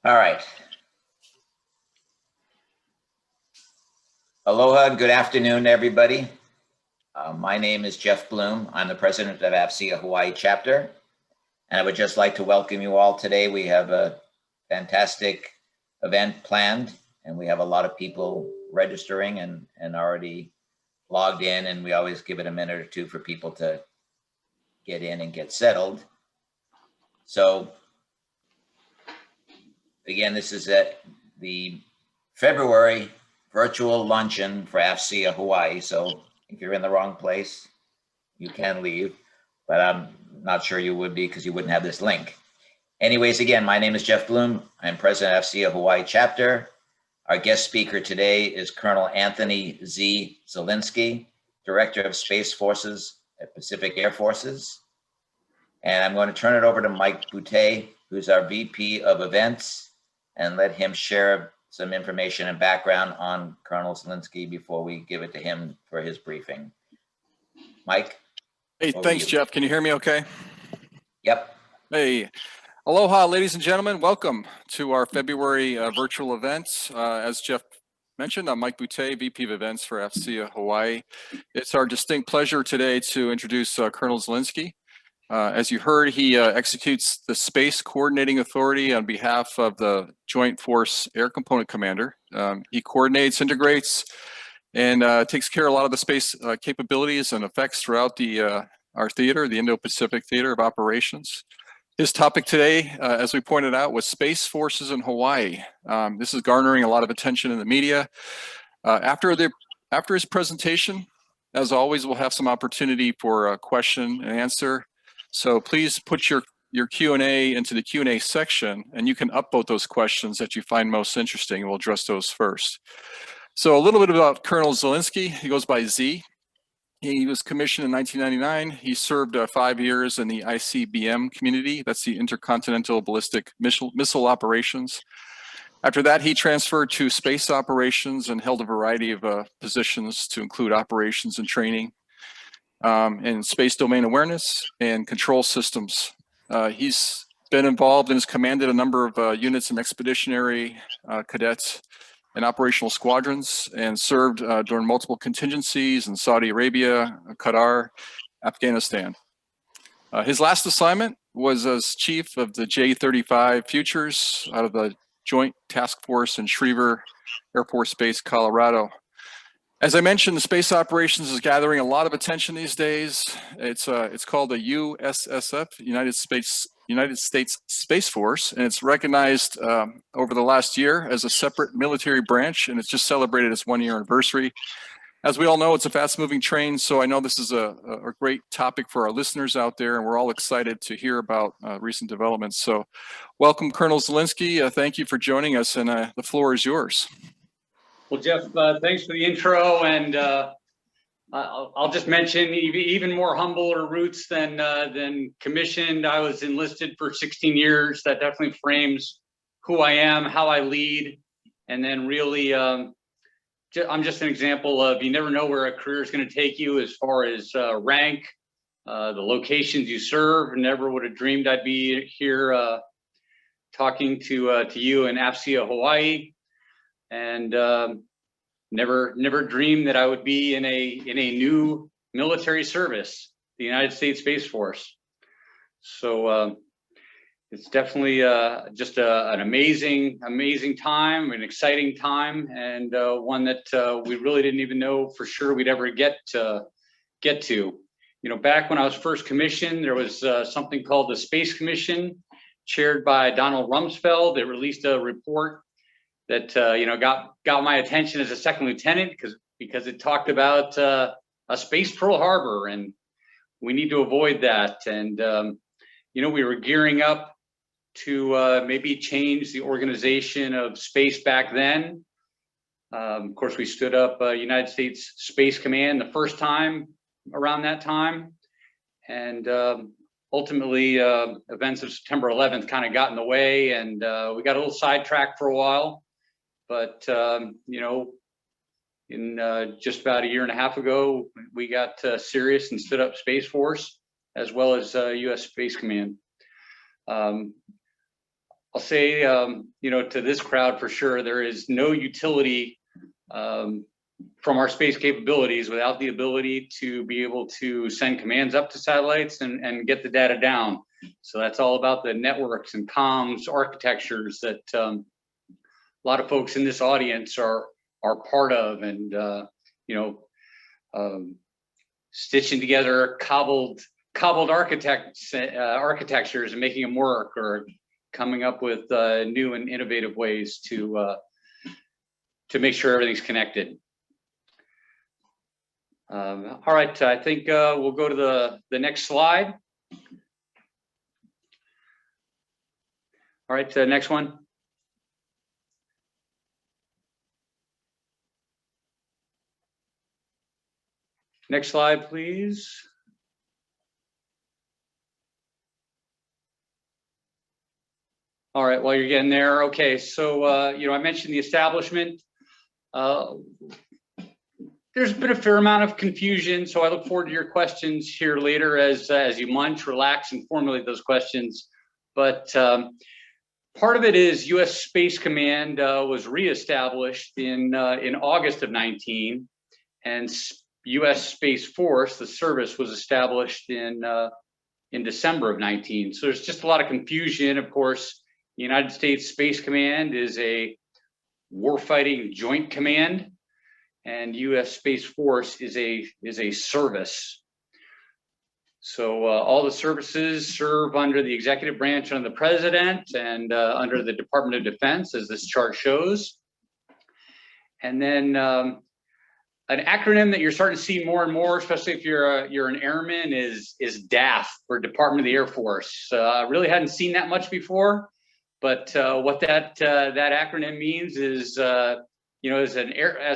All right. Aloha and good afternoon, everybody. My name is Jeff Bloom. I'm the president of AFCEA Hawaii chapter, and I would just like to welcome you all today. We have a fantastic event planned, and we have a lot of people registering and already logged in, and we always give it a minute or two for people to get in and get settled. So again, this is at the February virtual luncheon for AFCEA Hawaii. So if you're in the wrong place, you can leave, but I'm not sure you would be because you wouldn't have this link. Anyways, again, my name is Jeff Bloom. I'm president of AFCEA Hawaii chapter. Our guest speaker today is Colonel Anthony Z. Zilinsky, Director of Space Forces at Pacific Air Forces. And I'm going to turn it over to Mike Boutte, who's our VP of Events, and let him share some information and background on Colonel Zilinsky before we give it to him for his briefing. Mike? Hey, thanks, Jeff. Can you hear me okay? Yep. Hey, aloha, ladies and gentlemen. Welcome to our February virtual events. As Jeff mentioned, I'm Mike Boutte, VP of Events for AFCEA Hawaii. It's our distinct pleasure today to introduce Colonel Zilinsky. As you heard, he executes the Space Coordinating Authority on behalf of the Joint Force Air Component Commander. He coordinates, integrates, and takes care of a lot of the space capabilities and effects throughout our theater, the Indo-Pacific Theater of Operations. His topic today, as we pointed out, was Space Forces in Hawaii. This is garnering a lot of attention in the media. After his presentation, as always, we'll have some opportunity for a question and answer. So please put your Q&A into the Q&A section, and you can upvote those questions that you find most interesting, and we'll address those first. So a little bit about Colonel Zilinsky. He goes by Z. He was commissioned in 1999. He served 5 years in the ICBM community. That's the Intercontinental Ballistic Missile Operations. After that, he transferred to space operations and held a variety of positions to include operations and training in space domain awareness and control systems. He's been involved and has commanded a number of units and expeditionary cadets and operational squadrons, and served during multiple contingencies in Saudi Arabia, Qatar, Afghanistan. His last assignment was as chief of the J-35 Futures out of the Joint Task Force in Schriever Air Force Base, Colorado. As I mentioned, the space operations is gathering a lot of attention these days. It's called the USSF, United States Space Force, and it's recognized over the last year as a separate military branch, and it's just celebrated its 1-year anniversary. As we all know, it's a fast-moving train, so I know this is a great topic for our listeners out there, and we're all excited to hear about recent developments. So welcome, Colonel Zilinsky. Thank you for joining us, and the floor is yours. Well, Jeff, thanks for the intro, and I'll just mention even more humbler roots than commissioned. I was enlisted for 16 years. That definitely frames who I am, how I lead, and then really, I'm just an example of you never know where a career is going to take you as far as rank, the locations you serve. Never would have dreamed I'd be here talking to you in AFCEA Hawaii. And never dreamed that I would be in a new military service, the United States Space Force. So it's definitely just an amazing time, an exciting time, and one that we really didn't even know for sure we'd ever get to. You know, back when I was first commissioned, there was something called the Space Commission, chaired by Donald Rumsfeld. It released a report that you know got my attention as a second lieutenant because it talked about a space Pearl Harbor, and we need to avoid that. And you know, we were gearing up to maybe change the organization of space back then. Of course, we stood up United States Space Command the first time around that time, and ultimately events of September 11th kind of got in the way, and we got a little sidetracked for a while. But you know, in just about a year and a half ago, we got serious and stood up Space Force as well as U.S. Space Command. I'll say, to this crowd for sure, there is no utility from our space capabilities without the ability to be able to send commands up to satellites and get the data down. So that's all about the networks and comms architectures that a lot of folks in this audience are part of, and stitching together cobbled architectures and making them work, or coming up with new and innovative ways to make sure everything's connected. All right, I think we'll go to the next slide. All right, next one. Next slide, please. All right, while you're getting there, okay, so I mentioned the establishment. There's been a fair amount of confusion, so I look forward to your questions here later as you munch, relax, and formulate those questions. But part of it is U.S. Space Command was reestablished in August of 19, and U.S. Space Force, the service, was established in December of 19. So there's just a lot of confusion. Of course, the United States Space Command is a warfighting joint command, and U.S. Space Force is a service. So all the services serve under the executive branch under the president and under the Department of Defense, as this chart shows. And then an acronym that you're starting to see more and more, especially if you're an airman, is DAF, for Department of the Air Force. I really hadn't seen that much before, but what that acronym means is, as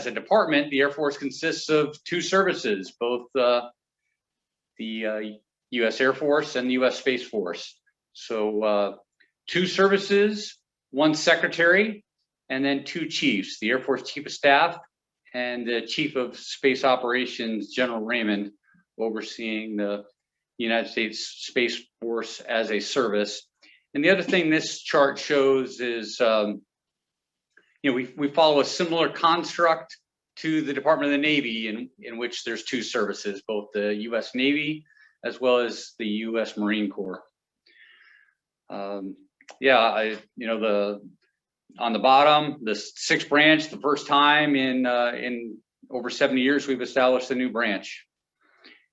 a department, the Air Force consists of two services, both the U.S. Air Force and the U.S. Space Force. So two services, one secretary, and then two chiefs: the Air Force Chief of Staff and the Chief of Space Operations, General Raymond, overseeing the United States Space Force as a service. And the other thing this chart shows is, we follow a similar construct to the Department of the Navy, in which there's two services, both the U.S. Navy as well as the U.S. Marine Corps. On the bottom, the sixth branch, the first time in over 70 years, we've established a new branch.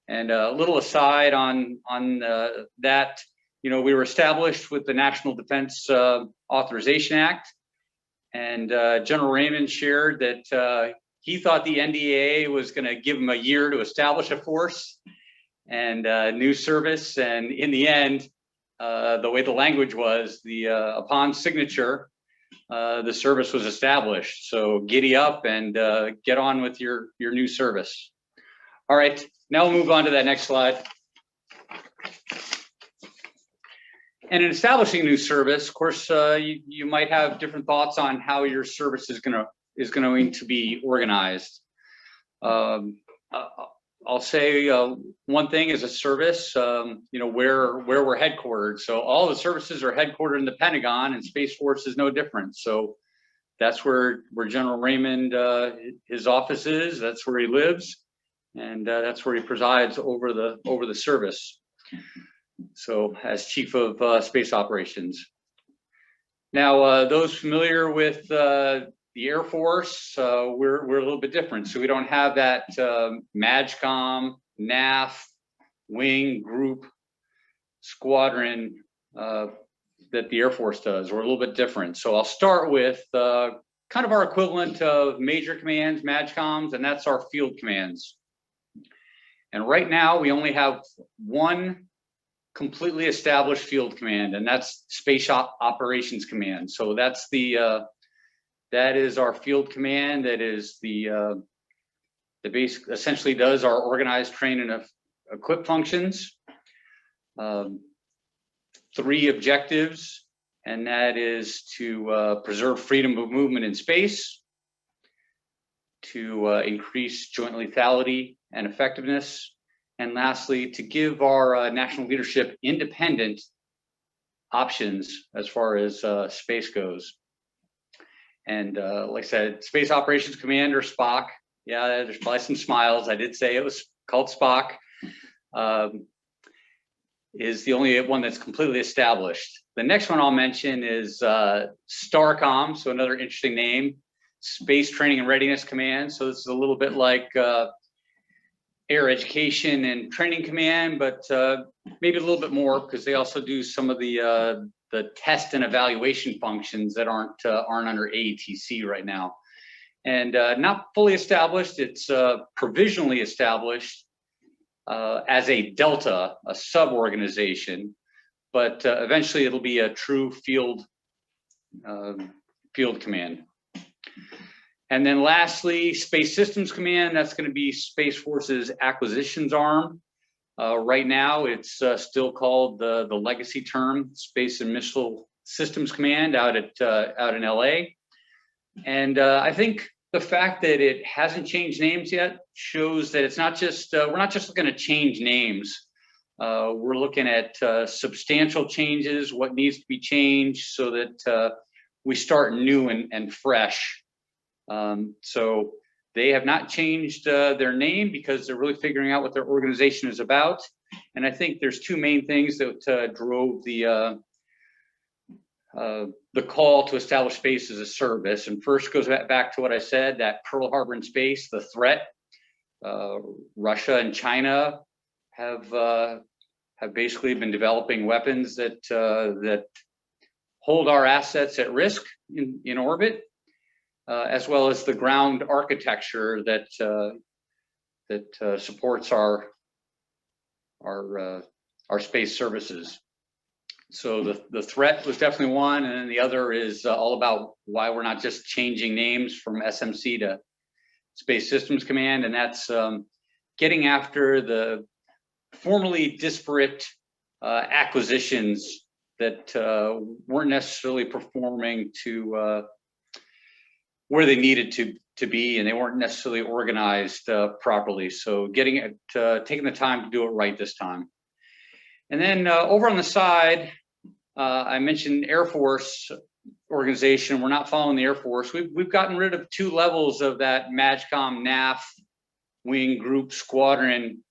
And a little aside on that, we were established with the National Defense Authorization Act, and General Raymond shared that he thought the NDAA was going to give him a year to establish a force and a new service. And in the end, the way the language was, upon signature, the service was established. So giddy up and get on with your new service. All right, now we'll move on to that next slide. And in establishing a new service, of course, you might have different thoughts on how your service is going to be organized. I'll say one thing is a service, where we're headquartered. So all the services are headquartered in the Pentagon, and Space Force is no different. So that's where General Raymond, his office is. That's where he lives, and that's where he presides over the service. So as Chief of Space Operations. Now, those familiar with the Air Force, we're a little bit different. So we don't have that MAGCOM, NAF, wing, group, squadron that the Air Force does. We're a little bit different. So I'll start with kind of our equivalent of major commands, MAGCOMs, and that's our field commands. And right now we only have one completely established field command, and that's Space Operations Command. So that's that is our field command. That is the base, essentially does our organize, train, and equip functions. 3 objectives, and that is to preserve freedom of movement in space, to increase joint lethality and effectiveness, and lastly, to give our national leadership independent options as far as space goes. And like I said, Space Operations Commander, Spock. Yeah, there's probably some smiles. I did say it was called Spock. Is the only one that's completely established. The next one I'll mention is STARCOM, so another interesting name, Space Training and Readiness Command. So this is a little bit like Air Education and Training Command, but maybe a little bit more, because they also do some of the test and evaluation functions that aren't under AETC right now. And not fully established, it's provisionally established as a Delta, a sub-organization, but eventually it'll be a true field command. And then lastly, Space Systems Command, that's going to be Space Force's acquisitions arm. Right now, it's still called the legacy term, Space and Missile Systems Command out in LA. And I think the fact that it hasn't changed names yet shows that it's not just, we're not just looking to change names. We're looking at substantial changes, what needs to be changed so that we start new and fresh. So they have not changed their name because they're really figuring out what their organization is about. And I think there's two main things that drove the call to establish space as a service. And first goes back to what I said, that Pearl Harbor in space, the threat. Russia and China have basically been developing weapons that hold our assets at risk in orbit, as well as the ground architecture that supports our space services. So the threat was definitely one, and then the other is all about why we're not just changing names from SMC to Space Systems Command, and that's getting after the formerly disparate acquisitions that weren't necessarily performing to where they needed to be, and they weren't necessarily organized properly. So getting it, taking the time to do it right this time. And then over on the side, I mentioned Air Force organization. We're not following the Air Force. We've gotten rid of 2 levels of that MAJCOM, NAF, wing, group, squadron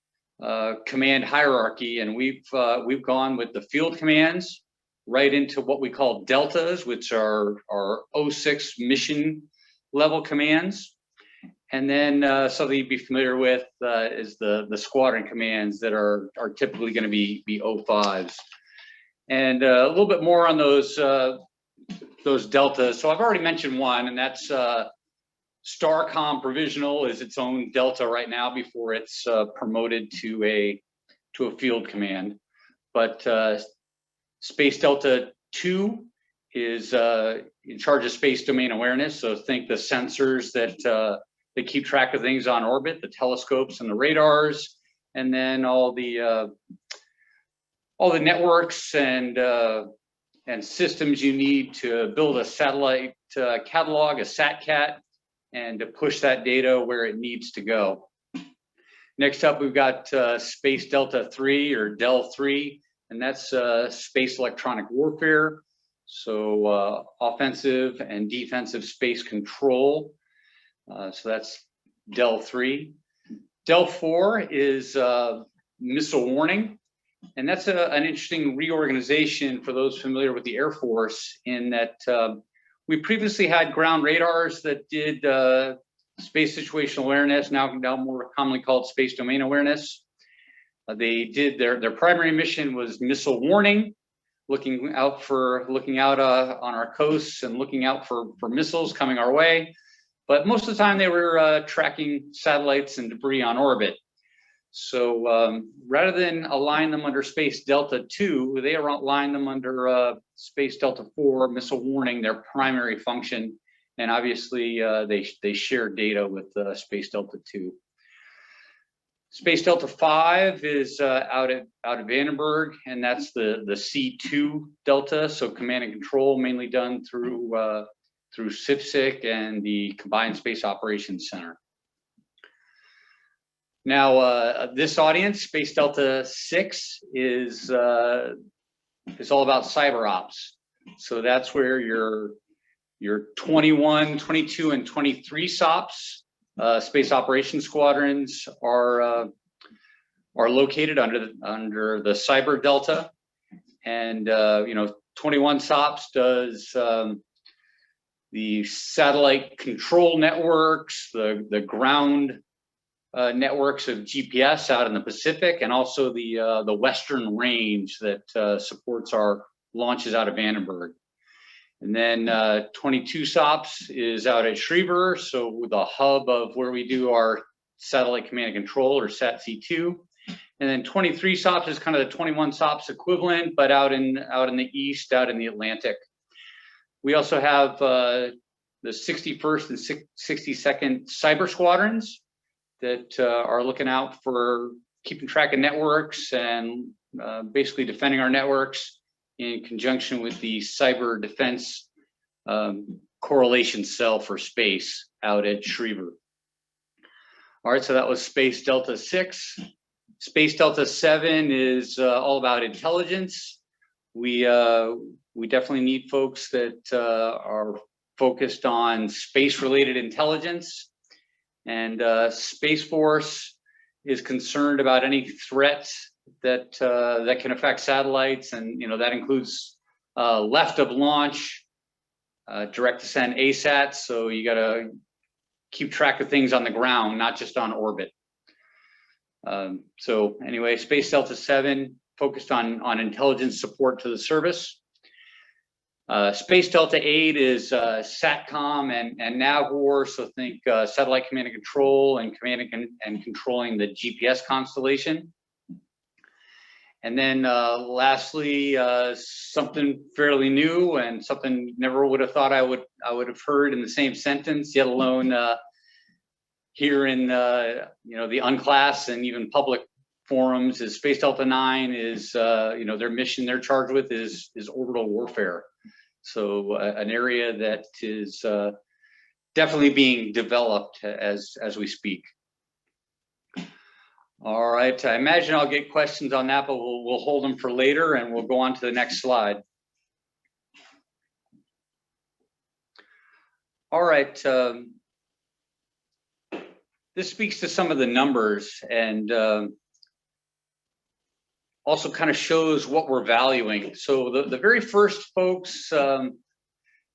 command hierarchy, and we've gone with the field commands right into what we call deltas, which are 06 mission level commands. And then something you'd be familiar with is the squadron commands that are typically going to be 05s. And a little bit more on those deltas. So I've already mentioned one, and that's STARCOM provisional is its own delta right now before it's promoted to a field command. But Space Delta 2 is in charge of space domain awareness. So think the sensors that keep track of things on orbit, the telescopes and the radars, and then all the networks and systems you need to build a satellite catalog, a SatCat, and to push that data where it needs to go. Next up, we've got Space Delta 3 or DEL 3, and that's space electronic warfare. So offensive and defensive space control. So that's DEL 3. DEL 4 is missile warning. And that's an interesting reorganization for those familiar with the Air Force, in that we previously had ground radars that did space situational awareness, now more commonly called space domain awareness. They did their primary mission was missile warning, looking out on our coasts and looking out for missiles coming our way. But most of the time they were tracking satellites and debris on orbit. So rather than align them under Space Delta 2, they align them under Space Delta 4, missile warning, their primary function. And obviously they share data with Space Delta 2. Space Delta 5 is out at Vandenberg, and that's the C2 Delta, so command and control, mainly done through CIFSIC and the Combined Space Operations Center. Now, this audience, Space Delta 6, is is all about cyber ops. So that's where your 21, 22, and 23 SOPs, Space Operations Squadrons, are located under the Cyber Delta. And 21 SOPs does the satellite control networks, the ground networks of GPS out in the Pacific, and also the Western Range that supports our launches out of Vandenberg. And then 22 SOPs is out at Schriever, so the hub of where we do our satellite command and control, or SAT-C2. And then 23 SOPs is kind of the 21 SOPs equivalent, but out in the east, out in the Atlantic. We also have the 61st and 62nd Cyber Squadrons that are looking out for keeping track of networks and basically defending our networks in conjunction with the Cyber Defense Correlation Cell for Space out at Schriever. All right, so that was Space Delta 6. Space Delta 7 is all about intelligence. We definitely need folks that are focused on space-related intelligence, and Space Force is concerned about any threat that can affect satellites, and that includes left of launch, direct to send ASAT. So you got to keep track of things on the ground, not just on orbit. So anyway, Space Delta 7 focused on intelligence support to the service. Space Delta 8 is SATCOM and NAVWAR, so think satellite command and control and commanding and controlling the GPS constellation. And then lastly, something fairly new and something never would have thought I would have heard in the same sentence, yet alone here in the unclass and even public forums, is Space Delta 9 is their mission they're charged with is orbital warfare. So an area that is definitely being developed as we speak. All right, I imagine I'll get questions on that, but we'll hold them for later, and we'll go on to the next slide. All right, this speaks to some of the numbers, and also kind of shows what we're valuing. So the very first folks, of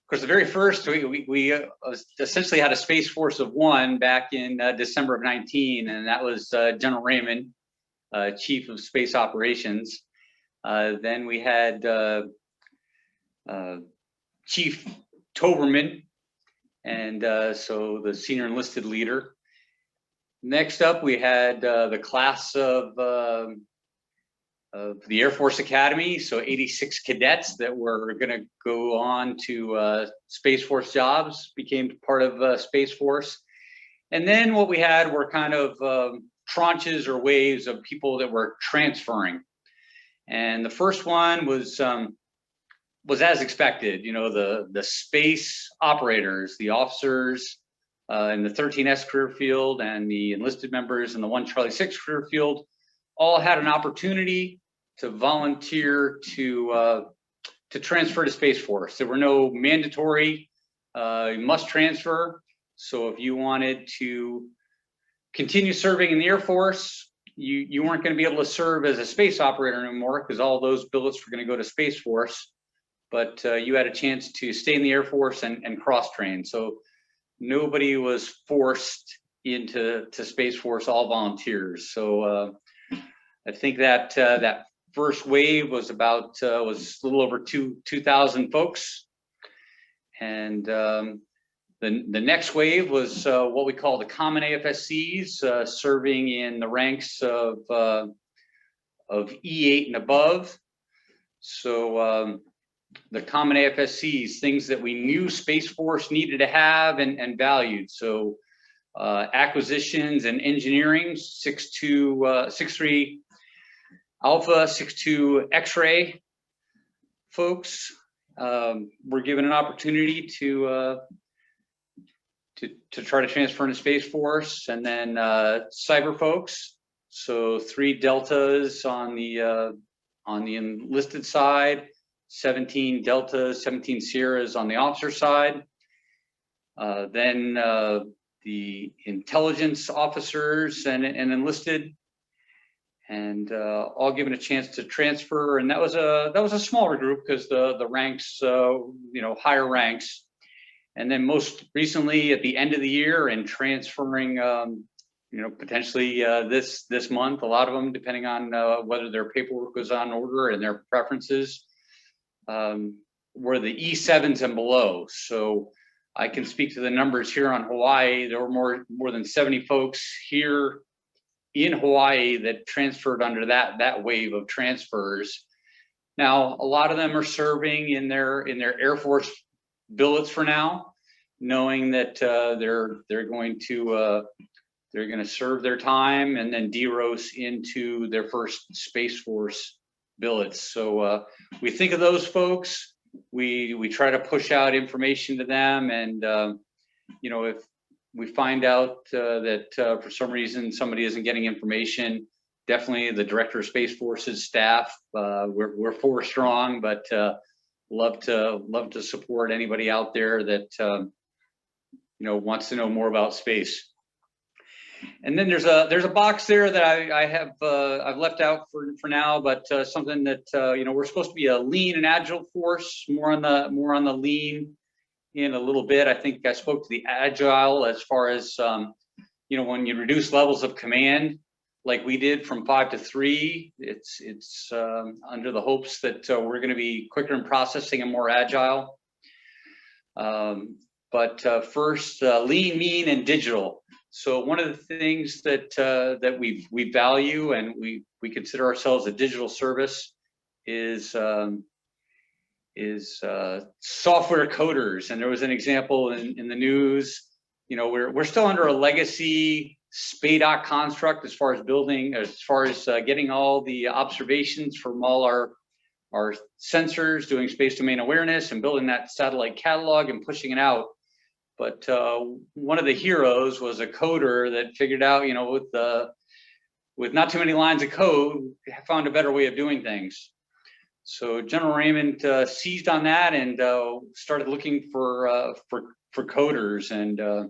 course, the very first, we essentially had a Space Force of 1 back in December of 19, and that was General Raymond, Chief of Space Operations. Then we had Chief Toberman, and so the senior enlisted leader. Next up, we had the class of the Air Force Academy, so 86 cadets that were going to go on to Space Force jobs, became part of Space Force. And then what we had were kind of tranches or waves of people that were transferring. And the first one was as expected. The space operators, the officers in the 13S career field, and the enlisted members in the 1 Charlie 6 career field all had an opportunity to volunteer to transfer to Space Force. There were no mandatory must transfer. So if you wanted to continue serving in the Air Force, you weren't going to be able to serve as a space operator anymore, because all those billets were going to go to Space Force. But you had a chance to stay in the Air Force and cross-train. So nobody was forced into Space Force, all volunteers. So I think that that first wave was about was a little over 2,000 folks, and the next wave was what we call the common AFSCs, serving in the ranks of E8 and above. So the common AFSCs, things that we knew Space Force needed to have and valued. So acquisitions and engineering, 6.3 Alpha, 6.2 X-ray folks were given an opportunity to try to transfer into Space Force. And then cyber folks, so 3 deltas on the on the enlisted side, 17 Deltas, 17 Sierras on the officer side. Then the intelligence officers and enlisted, and all given a chance to transfer. And that was a smaller group because the ranks, higher ranks. And then most recently at the end of the year and transferring, potentially this month, a lot of them, depending on whether their paperwork was on order and their preferences, were the E7s and below. So I can speak to the numbers here on Hawaii. There were more than 70 folks here in Hawaii that transferred under that wave of transfers. Now, a lot of them are serving in their Air Force billets for now, knowing that they're going to serve their time and then deros into their first Space Force billets. So we think of those folks. We try to push out information to them, and if we find out that for some reason somebody isn't getting information, definitely the Director of Space Forces staff, we're 4 strong, but love to support anybody out there that wants to know more about space. And then there's a box there that I've left out for now, but something that we're supposed to be a lean and agile force. More on the lean in a little bit. I think I spoke to the agile as far as when you reduce levels of command, like we did from 5 to 3. It's under the hopes that we're going to be quicker in processing and more agile. But first, lean, mean, and digital. So one of the things that we value and we consider ourselves a digital service is software coders. And there was an example in the news. We're still under a legacy SPADOC construct as far as getting all the observations from all our sensors, doing space domain awareness and building that satellite catalog and pushing it out. But one of the heroes was a coder that figured out, with not too many lines of code, found a better way of doing things. So General Raymond seized on that and started looking for coders. And the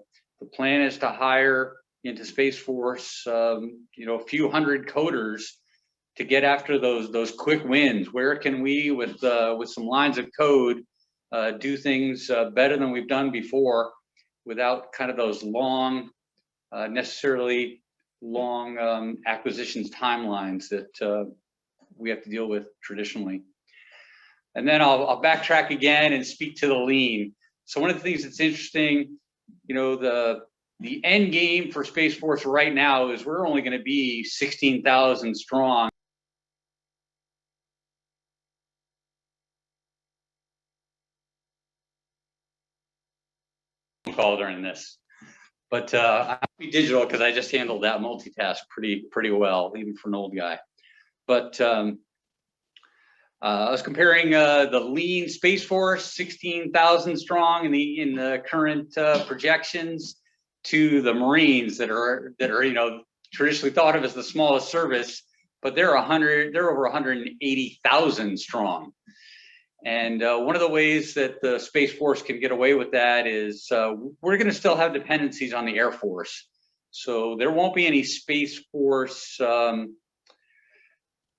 plan is to hire into Space Force, a few hundred coders to get after those quick wins. Where can we, with some lines of code, do things better than we've done before, without kind of those necessarily long acquisitions timelines that we have to deal with traditionally. And then I'll backtrack again and speak to the lean. So one of the things that's interesting, the end game for Space Force right now is we're only going to be 16,000 strong. Call during this, but I'll be digital because I just handled that multitask pretty well, even for an old guy. But I was comparing the lean Space Force, 16,000 strong in the current projections, to the Marines that are traditionally thought of as the smallest service, but they're over 180,000 strong. And one of the ways that the Space Force can get away with that is we're going to still have dependencies on the Air Force. So there won't be any Space Force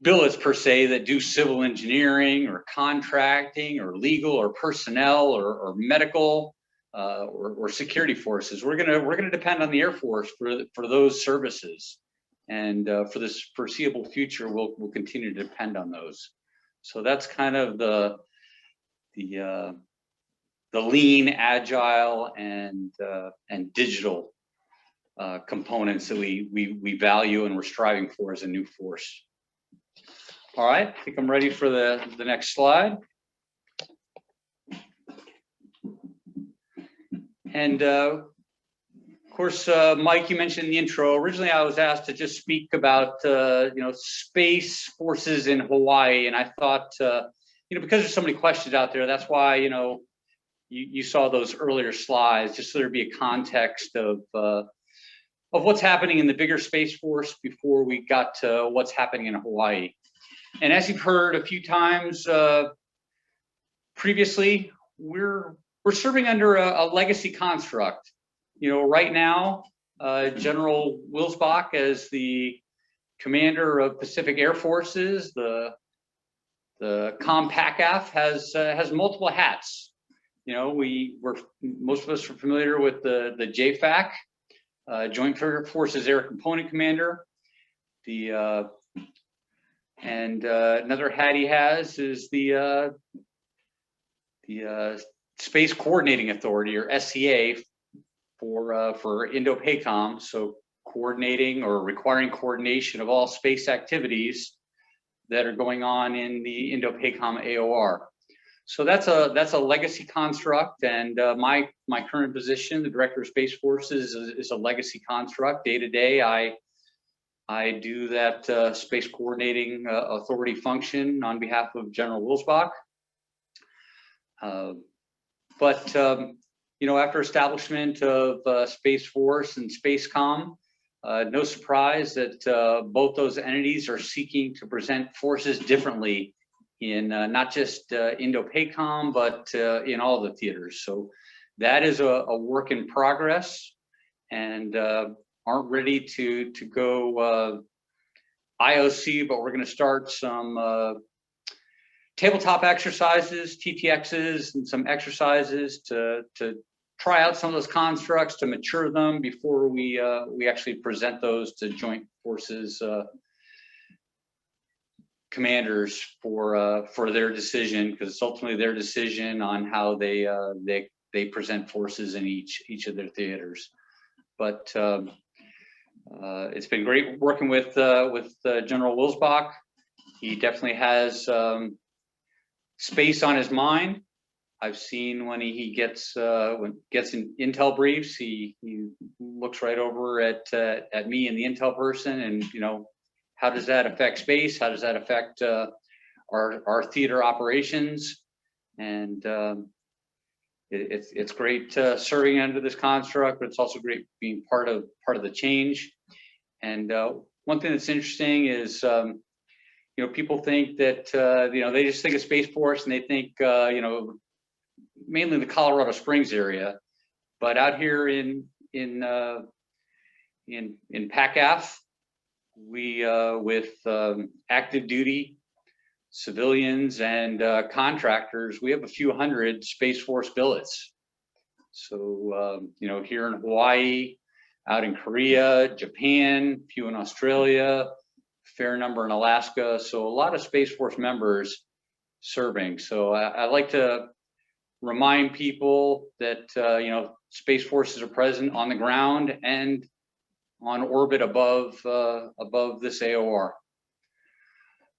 billets per se that do civil engineering or contracting or legal or personnel or medical or security forces. We're gonna depend on the Air Force for those services, and for this foreseeable future, we'll continue to depend on those. So that's kind of the lean, agile, and digital components that we value and we're striving for as a new force. All right, I think I'm ready for the next slide. And of course, Mike, you mentioned in the intro, originally I was asked to just speak about Space Forces in Hawaii, and I thought because there's so many questions out there, that's why you saw those earlier slides, just so there'd be a context of what's happening in the bigger Space Force before we got to what's happening in Hawaii. And as you've heard a few times previously, we're serving under a legacy construct. You know, right now, General Wilsbach, as the commander of Pacific Air Forces, the COMPACAF has multiple hats. You know, most of us are familiar with the JFAC, Joint Forces Air Component Commander. Another hat he has is the Space Coordinating Authority, or AFCEA, for Indo-PACOM. So coordinating or requiring coordination of all space activities that are going on in the Indo-PACOM AOR. So that's a legacy construct, and my current position, the Director of Space Forces, is a legacy construct. Day to day, I do that space coordinating authority function on behalf of General Wilsbach. You know, after establishment of Space Force and SpaceCom, no surprise that both those entities are seeking to present forces differently in not just Indo-PACOM, but in all the theaters. So that is a work in progress, and aren't ready to go IOC, but we're going to start some tabletop exercises, TTXs, and some exercises to try out some of those constructs, to mature them before we actually present those to Joint Forces commanders for their decision, because it's ultimately their decision on how they present forces in each of their theaters. But it's been great working with General Wilsbach. He definitely has space on his mind. I've seen when he gets in intel briefs, he looks right over at me and the intel person, and you know, how does that affect space? How does that affect our theater operations? And it's great serving under this construct, but it's also great being part of the change. And one thing that's interesting is, you know, people think that you know, they just think of Space Force and they think you know, mainly the Colorado Springs area, but out here in PACAF, we with active duty civilians and contractors, we have a few hundred Space Force billets. So you know, here in Hawaii, out in Korea, Japan, a few in Australia, fair number in Alaska. So a lot of Space Force members serving. So I like to remind people that you know, Space Forces are present on the ground and on orbit above this AOR.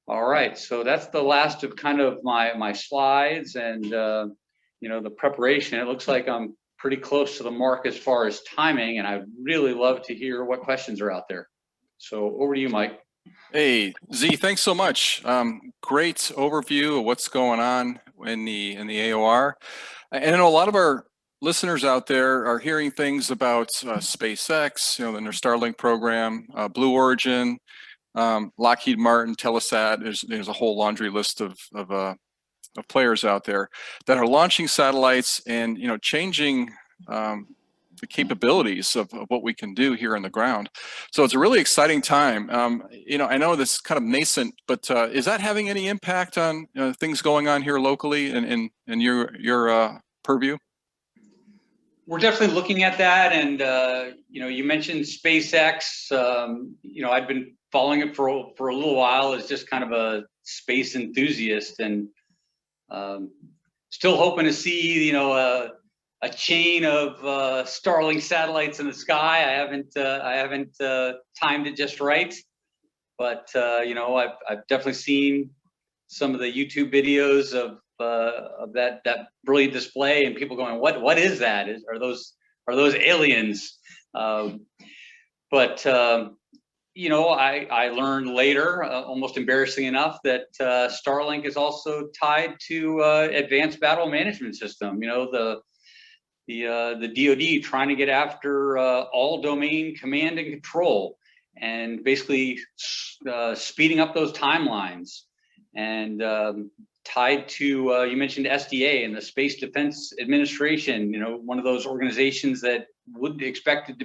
All right, so that's the last of kind of my slides and you know, the preparation. It looks like I'm pretty close to the mark as far as timing, and I'd really love to hear what questions are out there. So over to you, Mike. Hey, Z, thanks so much. Great overview of what's going on in the AOR. And I know a lot of our listeners out there are hearing things about SpaceX, you know, in their Starlink program, Blue Origin, Lockheed Martin, Telesat. There's a whole laundry list of players out there that are launching satellites and, you know, changing the capabilities of what we can do here on the ground. So it's a really exciting time. You know, I know this is kind of nascent, but is that having any impact on things going on here locally in your purview? We're definitely looking at that, and you know, you mentioned SpaceX. You know, I've been following it for a little while as just kind of a space enthusiast, and still hoping to see, you know, a chain of Starlink satellites in the sky. I haven't timed it just right, but you know, I've definitely seen some of the YouTube videos of that brilliant display, and people going, what is that? Are those aliens? But you know, I learned later, almost embarrassing enough, that Starlink is also tied to Advanced Battle Management System. You know, the DoD trying to get after all domain command and control, and basically speeding up those timelines. and tied to, you mentioned SDA and the Space Defense Administration, you know, one of those organizations that would be expected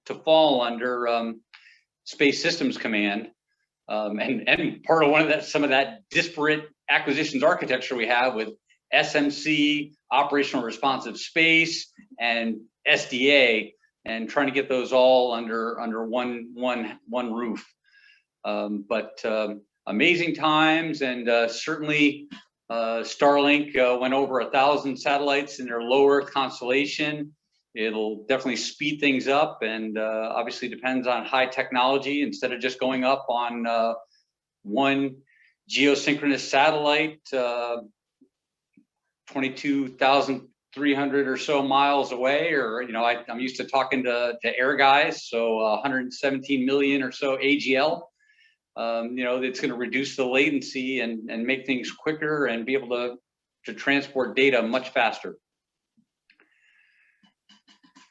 to fall under Space Systems Command. And part of some of that disparate acquisitions architecture we have with SMC, Operational Responsive Space, and SDA, and trying to get those all under one roof. But amazing times, and certainly Starlink went over 1,000 satellites in their low Earth constellation. It'll definitely speed things up, and obviously depends on high technology. Instead of just going up on one geosynchronous satellite, 22,300 or so miles away, or, you know, I'm used to talking to air guys, so 117 million or so AGL. You know, it's going to reduce the latency and make things quicker and be able to transport data much faster.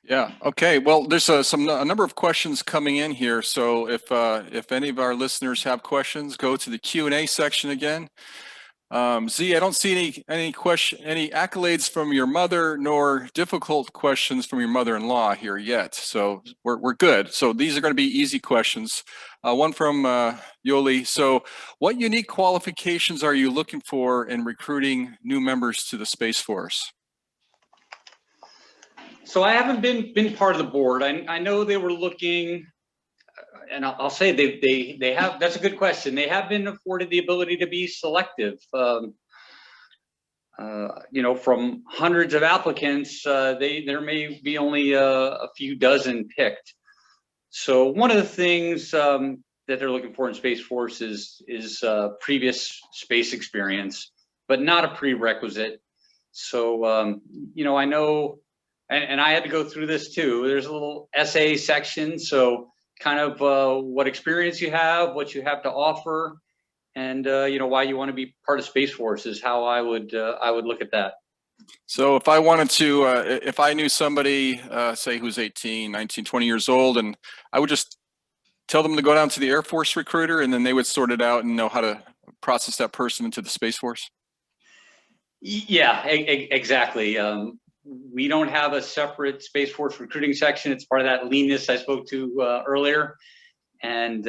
Yeah. Okay. Well, there's a number of questions coming in here. So if any of our listeners have questions, go to the Q&A section again. Z, I don't see any accolades from your mother, nor difficult questions from your mother-in-law here yet. So we're good. So these are going to be easy questions. One from Yoli. So what unique qualifications are you looking for in recruiting new members to the Space Force? So I haven't been part of the board. I know they were looking, and I'll say they have. That's a good question. They have been afforded the ability to be selective. You know, from hundreds of applicants, there may be only a few dozen picked. So one of the things that they're looking for in Space Force is previous space experience, but not a prerequisite. So you know, I know. And I had to go through this too. There's a little essay section. So kind of what experience you have, what you have to offer, and you know, why you want to be part of Space Force is how I would look at that. So if I wanted to, if I knew somebody, say who's 18, 19, 20 years old, and I would just tell them to go down to the Air Force recruiter, and then they would sort it out and know how to process that person into the Space Force? Yeah, exactly. We don't have a separate Space Force recruiting section. It's part of that leanness I spoke to earlier. And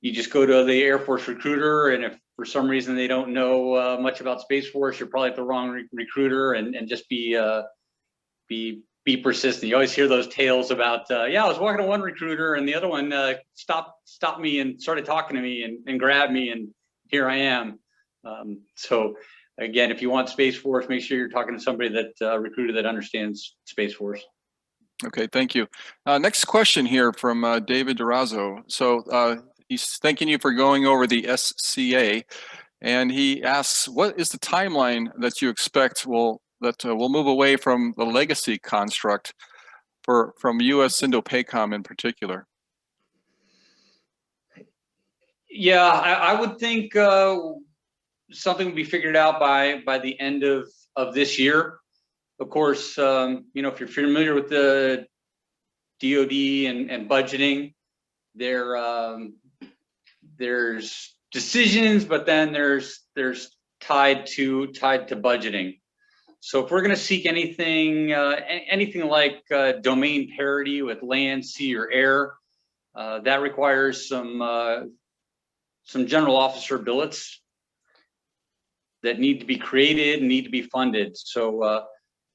you just go to the Air Force recruiter, and if for some reason they don't know much about Space Force, you're probably at the wrong recruiter, and just be persistent. You always hear those tales about, yeah, I was walking to one recruiter and the other one stopped me and started talking to me and grabbed me, and here I am. So again, if you want Space Force, make sure you're talking to somebody that recruiter that understands Space Force. Okay, thank you. Next question here from David Durazo. So he's thanking you for going over the AFCEA, and he asks, what is the timeline that you expect will move away from the legacy construct from U.S. Indo-PACOM in particular? Yeah, I would think something will be figured out by the end of this year. Of course, you know, if you're familiar with the DoD and budgeting, there's decisions, but then there's tied to budgeting. So if we're going to seek anything like domain parity with land, sea, or air, that requires some general officer billets that need to be created and need to be funded. So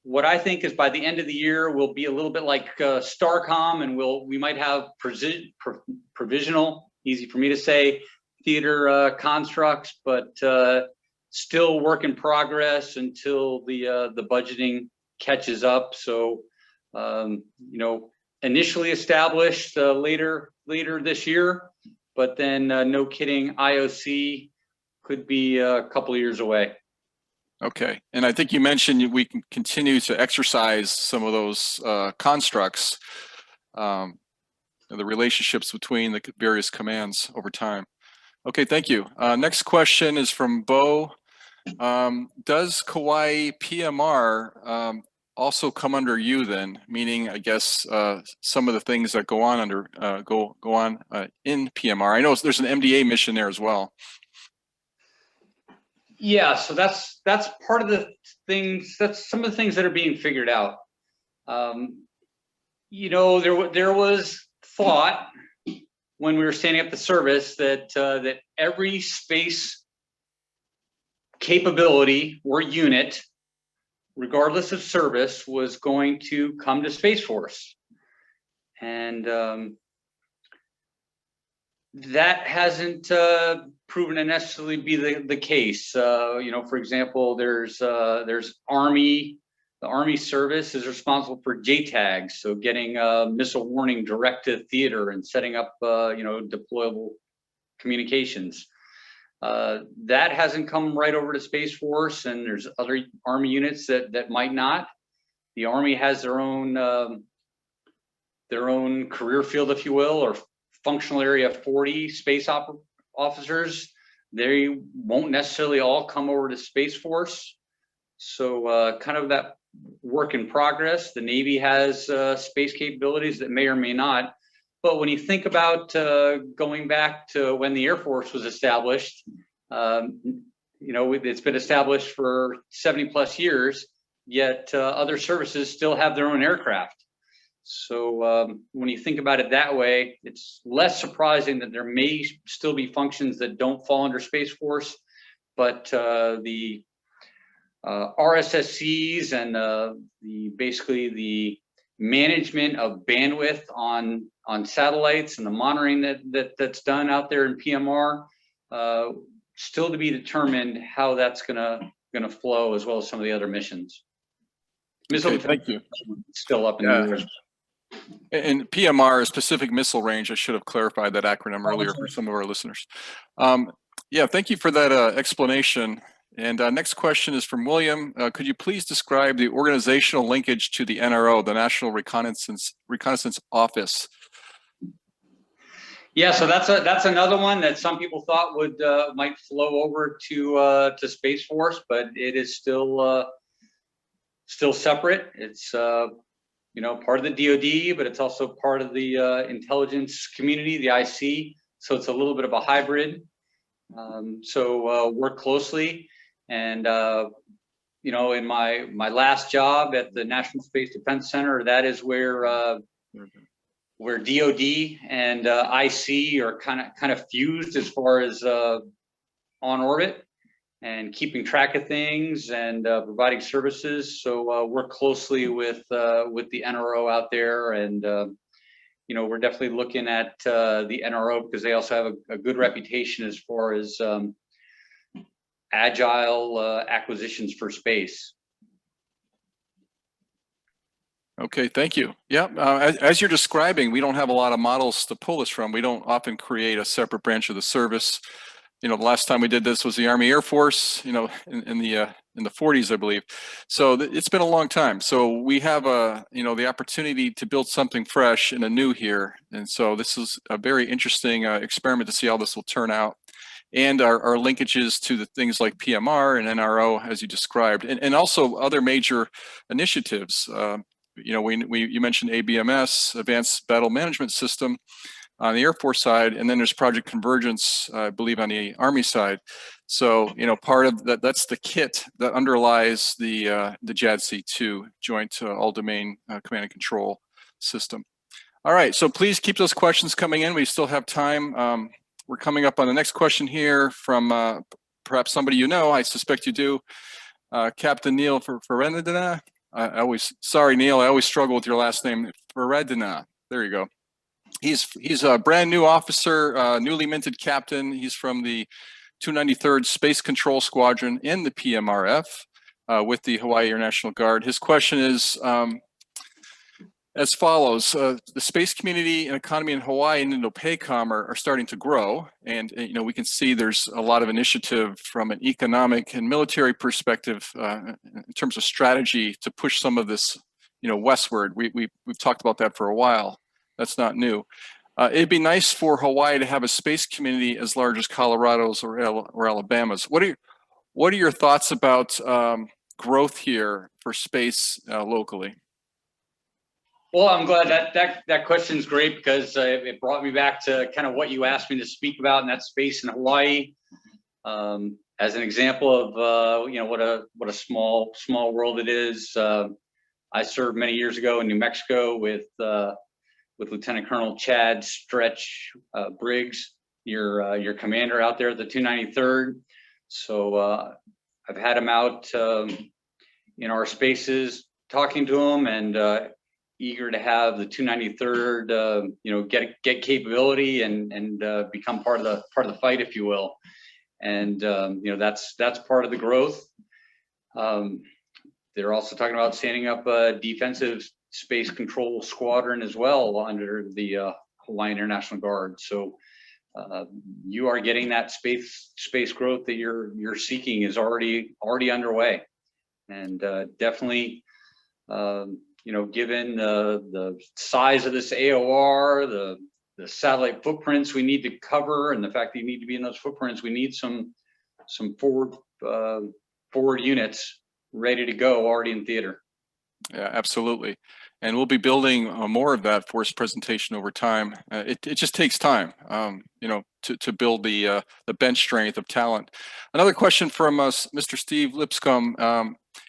what I think is by the end of the year, we'll be a little bit like STARCOM, and we might have provisional, easy for me to say, theater constructs, but still work in progress until the budgeting catches up. So you know, initially established later this year, but then no kidding, IOC could be a couple of years away. Okay, and I think you mentioned we can continue to exercise some of those constructs, the relationships between the various commands over time. Okay, thank you. Next question is from Bo. Does Kauai PMR also come under you then? Meaning, I guess some of the things that go on under in PMR. I know there's an MDA mission there as well. Yeah, so that's part of the things. That's some of the things that are being figured out. You know, there was thought when we were standing up the service that that every space capability or unit, regardless of service, was going to come to Space Force, and that hasn't proven to necessarily be the case. You know, for example, there's Army. The Army service is responsible for JTAGs, so getting missile warning direct to theater and setting up you know, deployable communications. That hasn't come right over to Space Force, and there's other Army units that might not. The Army has their own career field, if you will, or functional area 40 space officers. They won't necessarily all come over to Space Force. So kind of that work in progress. The Navy has space capabilities that may or may not. But when you think about going back to when the Air Force was established, you know, it's been established for 70 plus years, yet other services still have their own aircraft. So when you think about it that way, it's less surprising that there may still be functions that don't fall under Space Force, but the RSSCs and basically the management of bandwidth on satellites and the monitoring that's done out there in PMR, still to be determined how that's gonna flow, as well as some of the other missions. Okay, thank you. Still up in the air. And PMR is Pacific Missile Range. I should have clarified that acronym earlier for some of our listeners. Yeah, thank you for that explanation. And next question is from William. Could you please describe the organizational linkage to the NRO, the National Reconnaissance Office? Yeah, so that's another one that some people thought would might flow over to Space Force, but it is still separate. It's you know, part of the DoD, but it's also part of the intelligence community, the IC. So it's a little bit of a hybrid. So work closly, and you know, in my last job at the National Space Defense Center, that is where DoD and IC are kind of fused as far as on orbit and keeping track of things and providing services. So work closely with the NRO out there, and you know, we're definitely looking at the NRO because they also have a good reputation as far as agile acquisitions for space. Okay, thank you. Yeah, as you're describing, we don't have a lot of models to pull this from. We don't often create a separate branch of the service. You know, the last time we did this was the Army Air Force, you know, in the 40s, I believe. So it's been a long time. So we have you know, the opportunity to build something fresh and anew here. And so this is a very interesting experiment to see how this will turn out. And our linkages to the things like PMR and NRO, as you described, and also other major initiatives. You know, you mentioned ABMS, Advanced Battle Management System, on the Air Force side, and then there's Project Convergence, I believe, on the Army side. So, you know, part of that's the kit that underlies the JADC2, Joint All-Domain Command and Control System. All right, so please keep those questions coming in. We still have time. We're coming up on the next question here from perhaps somebody you know. I suspect you do. Captain Neil Feredina. Sorry, Neil, I always struggle with your last name. Feredina. There you go. He's a brand new officer, newly minted captain. He's from the 293rd Space Control Squadron in the PMRF with the Hawaii Air National Guard. His question is as follows. The space community and economy in Hawaii and Indo-PACOM are starting to grow. And you know, we can see there's a lot of initiative from an economic and military perspective in terms of strategy to push some of this, you know, westward. We've talked about that for a while. That's not new. It'd be nice for Hawaii to have a space community as large as Colorado's or Alabama's. What are your thoughts about growth here for space locally? Well, I'm glad that question's great, because it brought me back to kind of what you asked me to speak about, and that's space in Hawaii. as an example of what a small world it is, I served many years ago in New Mexico with Lieutenant Colonel Chad Stretch Briggs, your commander out there at the 293rd. So I've had him out in our spaces talking to him, and eager to have the 293rd get capability and become part of the fight, if you will. And that's part of the growth. They're also talking about standing up a defensive space control squadron as well under the Hawaii International Guard. So you are getting that space growth that you're seeking is already underway, and definitely given the size of this AOR, the satellite footprints we need to cover, and the fact that you need to be in those footprints, we need some forward units ready to go, already in theater. Yeah, absolutely. And we'll be building more of that force presentation over time. It just takes time, to build the bench strength of talent. Another question from us, Mr. Steve Lipscomb.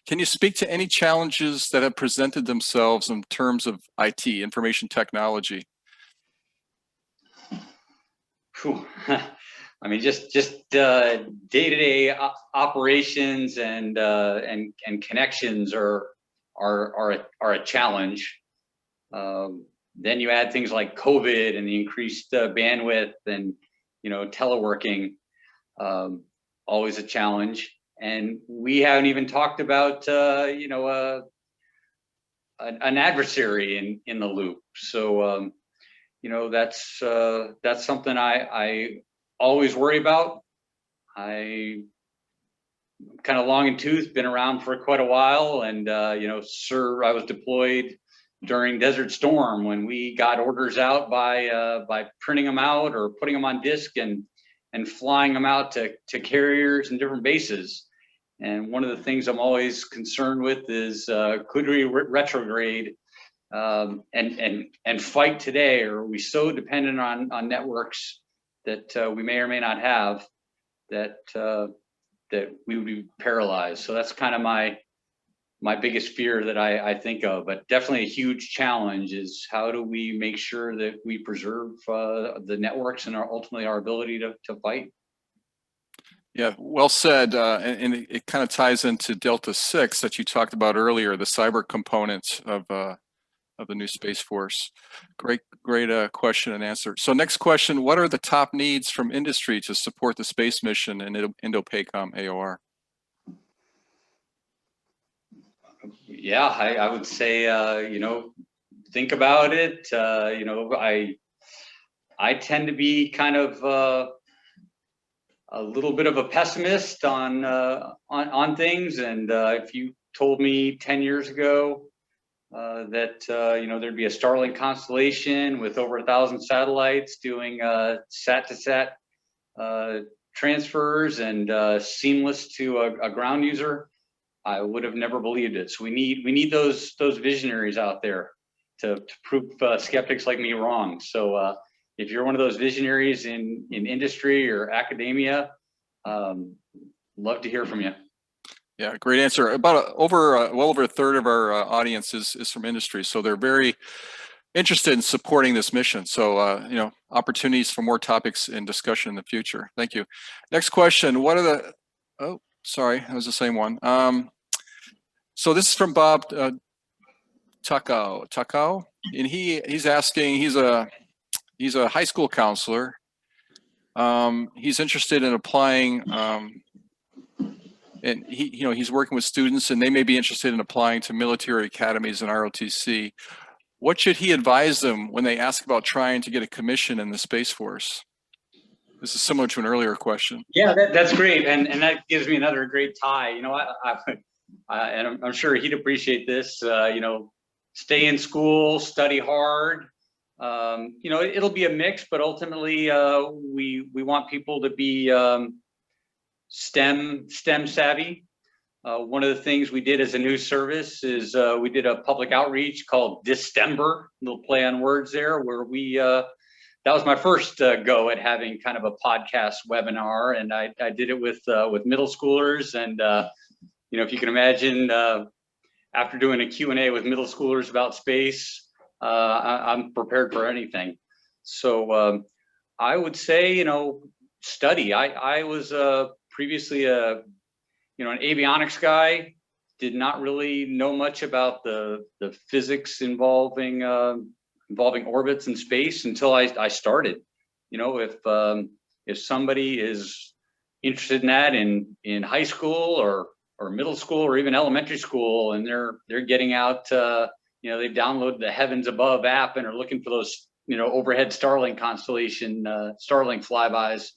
Can you speak to any challenges that have presented themselves in terms of IT, information technology? I mean, just day-to-day operations and connections are a challenge. Then you add things like COVID and the increased bandwidth and teleworking, always a challenge. And we haven't even talked about an adversary in the loop. So that's something I always worry about. I kind of long in tooth, been around for quite a while, and I was deployed during Desert Storm when we got orders out by printing them out or putting them on disk and flying them out to carriers and different bases. And one of the things I'm always concerned with is could we retrograde and fight today, or are we so dependent on networks that we may or may not have that we would be paralyzed. So that's kind of my biggest fear that I think of, but definitely a huge challenge is how do we make sure that we preserve the networks and ultimately our ability to fight. Yeah, well said. And it kind of ties into Delta 6 that you talked about earlier, the cyber components of the new Space Force. Great question and answer. So next question, what are the top needs from industry to support the space mission in Indo-PACOM AOR? Yeah, I would say, think about it. I tend to be kind of a little bit of a pessimist on things. And if you told me 10 years ago that there'd be a Starlink constellation with over 1,000 satellites doing sat-to-sat transfers and seamless to a ground user, I would have never believed it. So we need those visionaries out there to prove skeptics like me wrong. So if you're one of those visionaries in industry or academia, love to hear from you. Yeah, great answer. About well over a third of our audience is from industry, so they're very interested in supporting this mission. So opportunities for more topics and discussion in the future. Thank you. Next question: what are the? Oh, sorry, that was the same one. So this is from Bob Takao, and he's asking. He's a high school counselor. He's interested in applying. And he's working with students, and they may be interested in applying to military academies and ROTC. What should he advise them when they ask about trying to get a commission in the Space Force? This is similar to an earlier question. Yeah, that's great, and that gives me another great tie. And I'm sure he'd appreciate this. Stay in school, study hard. It'll be a mix, but ultimately, we want people to be STEM savvy. One of the things we did as a new service is we did a public outreach called Distember, little play on words there, where we that was my first go at having kind of a podcast webinar, and I did it with middle schoolers, and if you can imagine, after doing a Q&A with middle schoolers about space, I'm prepared for anything. So I would say, study. I was previously an avionics guy. Did not really know much about the physics involving orbits and space until I started. If somebody is interested in that in high school or middle school or even elementary school, and they're getting out, they've downloaded the Heavens Above app and are looking for those overhead Starlink constellation, Starlink flybys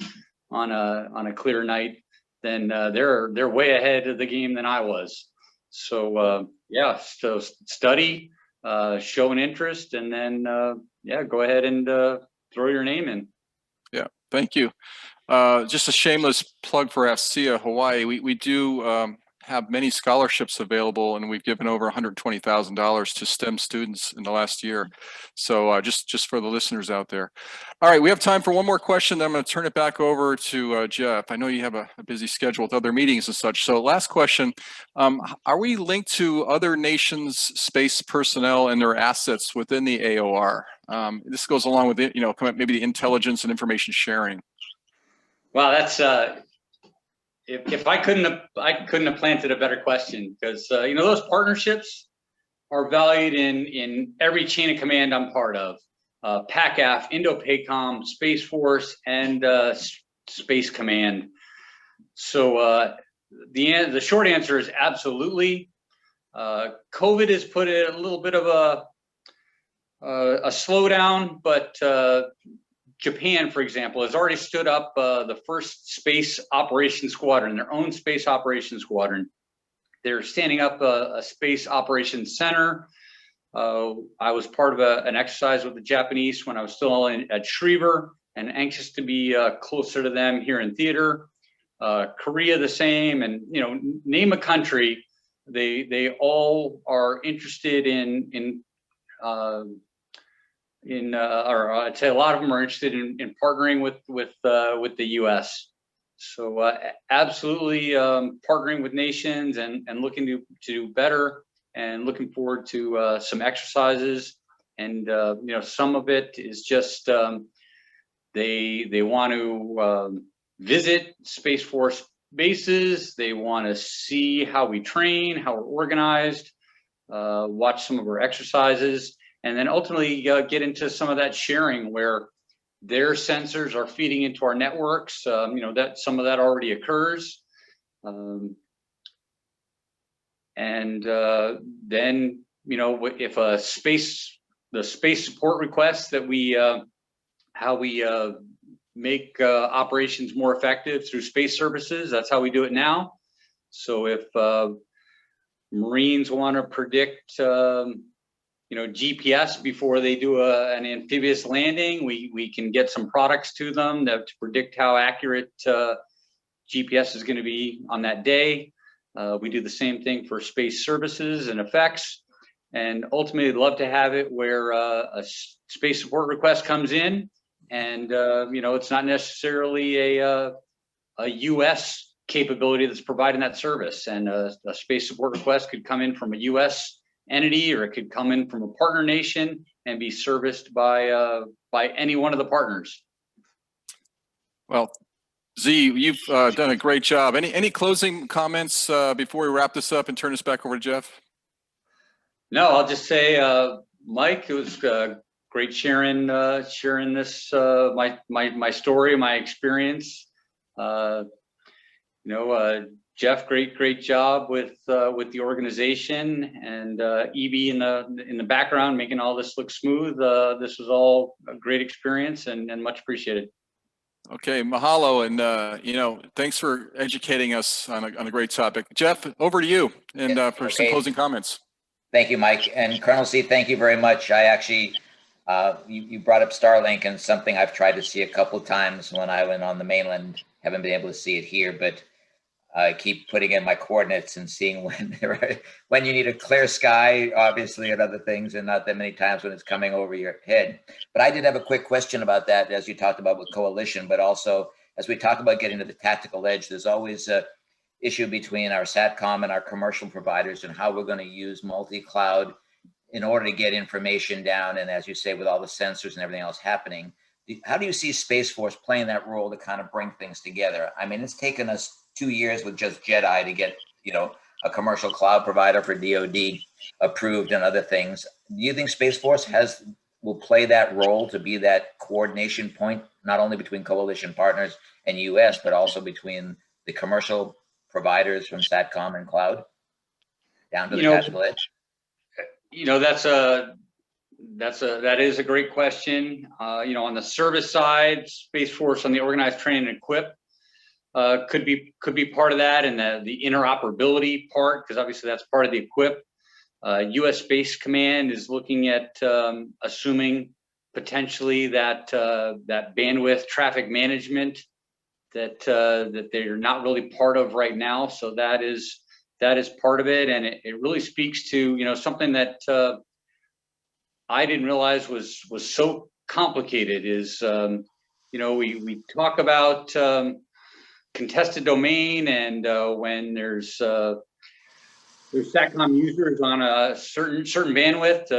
on a clear night, then they're way ahead of the game than I was. So so study, show an interest, and then go ahead and throw your name in. Yeah, thank you. Just a shameless plug for AFCEA Hawaii. We do have many scholarships available, and we've given over $120,000 to STEM students in the last year. So just for the listeners out there. All right, we have time for one more question, then I'm going to turn it back over to Jeff. I know you have a busy schedule with other meetings and such. So last question, are we linked to other nations' space personnel and their assets within the AOR? This goes along with it, maybe the intelligence and information sharing. Wow, that's if I couldn't have planted a better question, because those partnerships are valued in every chain of command I'm part of. PACAF, Indo-PACOM, Space Force, and Space Command. So the short answer is absolutely. COVID has put a little bit of a slowdown, but Japan, for example, has already stood up the first space operations squadron, their own space operations squadron. They're standing up a space operations center. I was part of an exercise with the Japanese when I was still at Schriever, and anxious to be closer to them here in theater. Korea the same, and name a country, they all are interested or I'd say a lot of them are interested in partnering with the U.S. So absolutely partnering with nations and looking to do better, and looking forward to some exercises. And some of it is just they want to visit Space Force bases. They want to see how we train, how we're organized, watch some of our exercises. And then ultimately get into some of that sharing where their sensors are feeding into our networks. That some of that already occurs. Then, if the space support requests that how we make operations more effective through space services, that's how we do it now. So if Marines want to predict GPS before they do an amphibious landing, we can get some products to them to predict how accurate GPS is going to be on that day. We do the same thing for space services and effects, and ultimately love to have it where a space support request comes in, and it's not necessarily a U.S. capability that's providing that service, and a space support request could come in from a U.S. entity, or it could come in from a partner nation and be serviced by any one of the partners. Well, Z, you've done a great job. Any closing comments before we wrap this up and turn this back over to Jeff? No, I'll just say, Mike, it was great sharing this my story, my experience. Jeff, great job with the organization, and Evie in the background making all this look smooth. This was all a great experience and much appreciated. Okay, mahalo, and thanks for educating us on a great topic. Jeff, over to you, and for some closing comments. Thank you, Mike, and Colonel C. Thank you very much. I actually, you brought up Starlink, and something I've tried to see a couple of times when I went on the mainland. Haven't been able to see it here, but I keep putting in my coordinates and seeing when you need a clear sky, obviously, and other things, and not that many times when it's coming over your head. But I did have a quick question about that, as you talked about with coalition, but also as we talk about getting to the tactical edge, there's always a issue between our SATCOM and our commercial providers and how we're going to use multi-cloud in order to get information down. And as you say, with all the sensors and everything else happening, how do you see Space Force playing that role to kind of bring things together? I mean, it's taken us 2 years with just JEDI to get, a commercial cloud provider for DoD approved and other things. Do you think Space Force will play that role to be that coordination point, not only between coalition partners and US, but also between the commercial providers from SATCOM and cloud down to the tactical edge? That is a great question. On the service side, Space Force on the organized, train, and equip could be part of that, and the interoperability part, because obviously that's part of the equip. U.S. Space Command is looking at assuming potentially that bandwidth traffic management that they're not really part of right now. So that is part of it, and it really speaks to something that I didn't realize was so complicated. Is we talk about contested domain, and when there's SATCOM users on a certain bandwidth,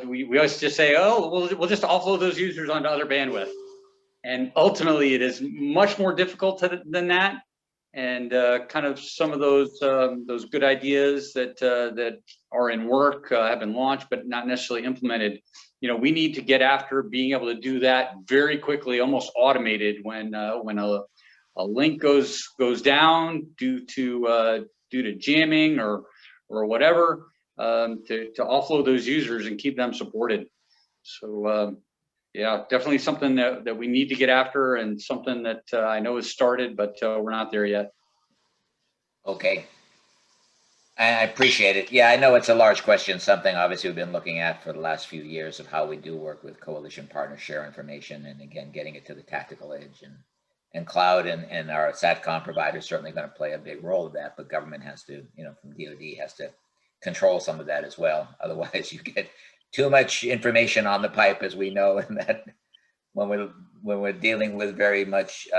we always just say, oh, we'll just offload those users onto other bandwidth, and ultimately it is much more difficult than that. And kind of some of those good ideas that are in work have been launched but not necessarily implemented. We need to get after being able to do that very quickly, almost automated, when a link goes down due to jamming or whatever, to offload those users and keep them supported. So yeah, definitely something that we need to get after, and something that I know has started, but we're not there yet. Okay. I appreciate it. Yeah, I know it's a large question, something obviously we've been looking at for the last few years of how we do work with coalition partners, share information, and again, getting it to the tactical edge, and cloud and our SATCOM provider is certainly going to play a big role of that, but government has to, from DoD has to control some of that as well. Otherwise you get too much information on the pipe, as we know, and that when we're dealing with very much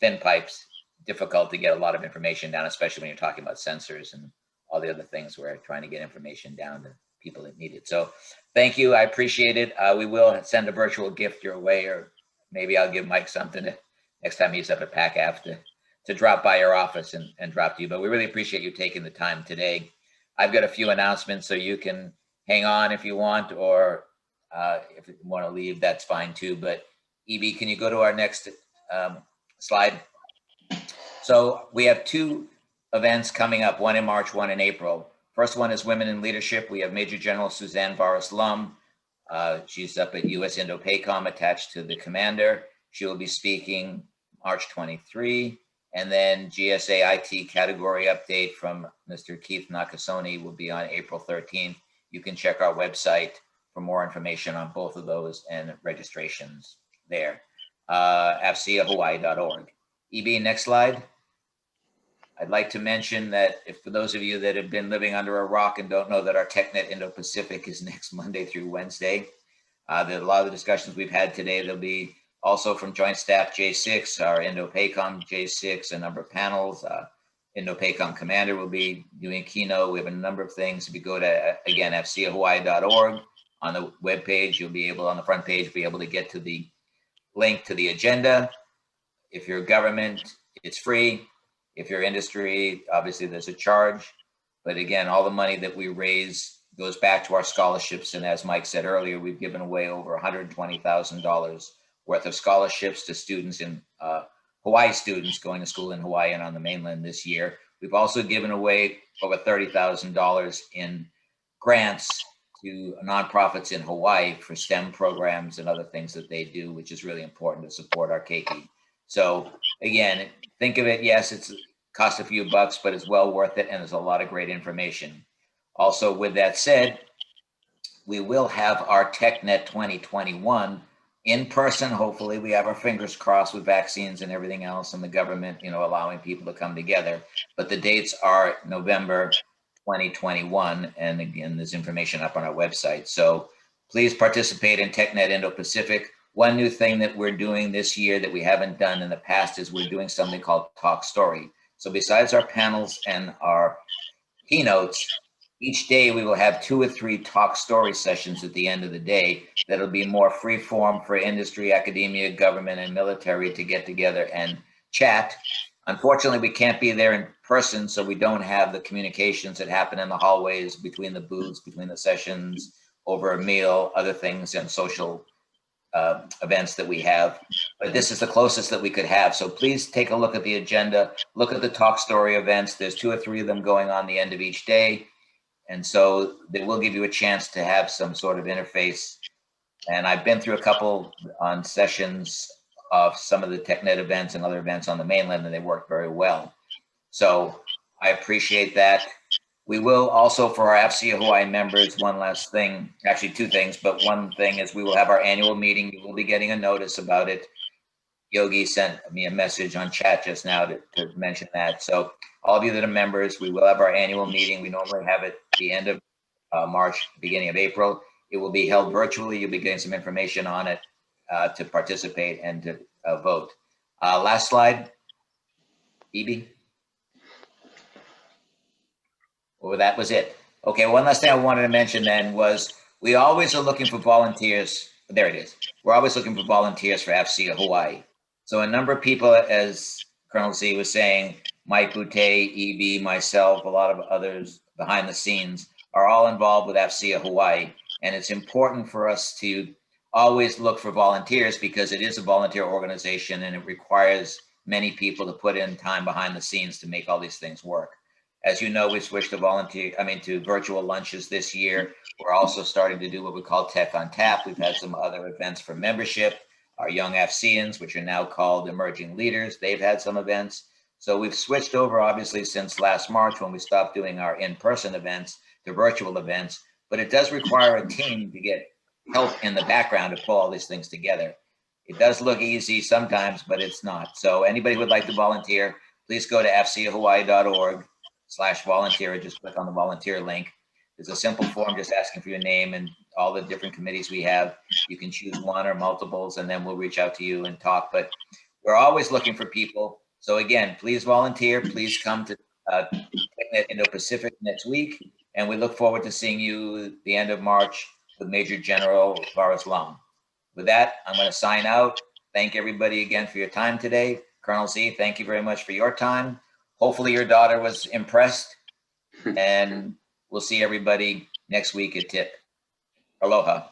thin pipes, difficult to get a lot of information down, especially when you're talking about sensors and all the other things where trying to get information down to people that need it. So thank you. I appreciate it. We will send a virtual gift your way, or maybe I'll give Mike something next time he's up at PACAF to drop by your office and drop to you. But we really appreciate you taking the time today. I've got a few announcements, so you can hang on if you want, or if you want to leave, that's fine too. But Evie, can you go to our next slide? So we have 2 events coming up, one in March, one in April. First one is Women in Leadership. We have Major General Suzanne Varas-Lum. She's up at US Indo-PACOM, attached to the commander. She will be speaking March 23. And then GSA IT category update from Mr. Keith Nakasone will be on April 13th. You can check our website for more information on both of those and registrations there. AFCEAHawaii.org. EB, next slide. I'd like to mention that if for those of you that have been living under a rock and don't know that our TechNet Indo-Pacific is next Monday through Wednesday, a lot of the discussions we've had today, there'll be also from Joint Staff J6, our Indo-PACOM J6, a number of panels. Indo-PACOM Commander will be doing a keynote. We have a number of things. If you go to, again, AFCEAHawaii.org, on the webpage, you'll be able, on the front page, be able to get to the link to the agenda. If you're government, it's free. If you're industry, obviously there's a charge. But again, all the money that we raise goes back to our scholarships. And as Mike said earlier, we've given away over $120,000 worth of scholarships to students in Hawaii, students going to school in Hawaii and on the mainland this year. We've also given away over $30,000 in grants to nonprofits in Hawaii for STEM programs and other things that they do, which is really important to support our keiki. So again, think of it, yes, it's cost a few bucks, but it's well worth it, and there's a lot of great information. Also, with that said, we will have our TechNet 2021 in person. Hopefully, we have our fingers crossed with vaccines and everything else, and the government, allowing people to come together. But the dates are November 2021, and again, there's information up on our website. So please participate in TechNet Indo-Pacific. One new thing that we're doing this year that we haven't done in the past is we're doing something called Talk Story. So besides our panels and our keynotes, each day we will have 2 or 3 talk story sessions at the end of the day that'll be more free form for industry, academia, government, and military to get together and chat. Unfortunately, we can't be there in person, so we don't have the communications that happen in the hallways, between the booths, between the sessions, over a meal, other things, and social events that we have. But this is the closest that we could have. So please take a look at the agenda, look at the talk story events. There's 2 or 3 of them going on the end of each day. And so they will give you a chance to have some sort of interface. And I've been through a couple on sessions of some of the TechNet events and other events on the mainland, and they work very well. So I appreciate that. We will also, for our AFCEA Hawaii members, one last thing, actually 2 things, but one thing is we will have our annual meeting. You will be getting a notice about it. Yogi sent me a message on chat just now to mention that. So all of you that are members, we will have our annual meeting. We normally have it the end of March, beginning of April. It will be held virtually. You'll be getting some information on it to participate and to vote. Last slide, Phoebe. Well, that was it. Okay, one last thing I wanted to mention then was we always are looking for volunteers. There it is. We're always looking for volunteers for AFCEA Hawaii. So a number of people, as Colonel Z was saying, Mike Boutte, EB, myself, a lot of others behind the scenes are all involved with AFCEA Hawaii. And it's important for us to always look for volunteers because it is a volunteer organization and it requires many people to put in time behind the scenes to make all these things work. As you know, we switched to virtual lunches this year. We're also starting to do what we call Tech on Tap. We've had some other events for membership. Our young AFCEANs, which are now called emerging leaders, they've had some events. So we've switched over, obviously, since last March when we stopped doing our in-person events to virtual events. But it does require a team to get help in the background to pull all these things together. It does look easy sometimes, but it's not. So anybody who would like to volunteer, please go to afceahawaii.org/volunteer. Just click on the volunteer link. There's a simple form just asking for your name and all the different committees we have. You can choose one or multiples, and then we'll reach out to you and talk. But we're always looking for people. So again, please volunteer. Please come to TechNet Indo-Pacific next week. And we look forward to seeing you at the end of March with Major General Boris Lum. With that, I'm going to sign out. Thank everybody again for your time today. Colonel Z, thank you very much for your time. Hopefully your daughter was impressed. And we'll see everybody next week at TIP. Aloha.